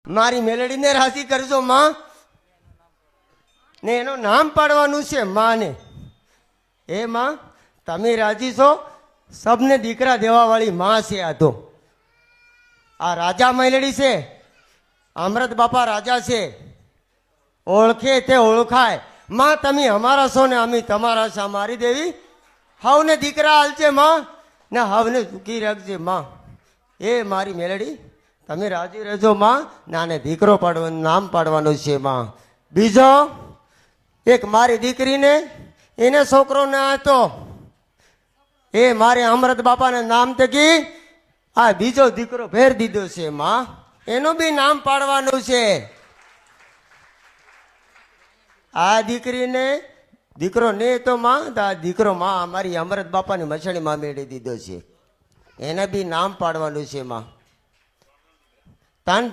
મારી મેલડીને રાજી કરજો માં, ને એનું નામ પાડવાનું છે માને. એ માં તમે રાજી છો? સબને દીકરા દેવા વાળી માં છે આ તો. આ રાજા મેલડી છે, અમૃત બાપા રાજા છે, ઓળખે તે ઓળખાય. માં તમે અમારા છો ને અમે તમારા છો. મારી દેવી હવને દીકરા હાલશે માં, ને હવને સુખી રાખજે માં. એ મારી મેલડી તમે રાજી રહેજો માં, નાને દીકરો પાડવાનું નામ પાડવાનું છે માં. બીજો એક મારી દીકરીને એને છોકરો ના હતો, એ મારે અમૃત બાપાને નામ તકી આ બીજો દીકરો ફેર દીધો છે માં, એનું બી નામ પાડવાનું છે. આ દીકરીને દીકરો ને તો માં, આ દીકરો માં અમારી અમૃત બાપાની મછડીમાં મેળવી દીધો છે, એને બી નામ પાડવાનું છે માં. તન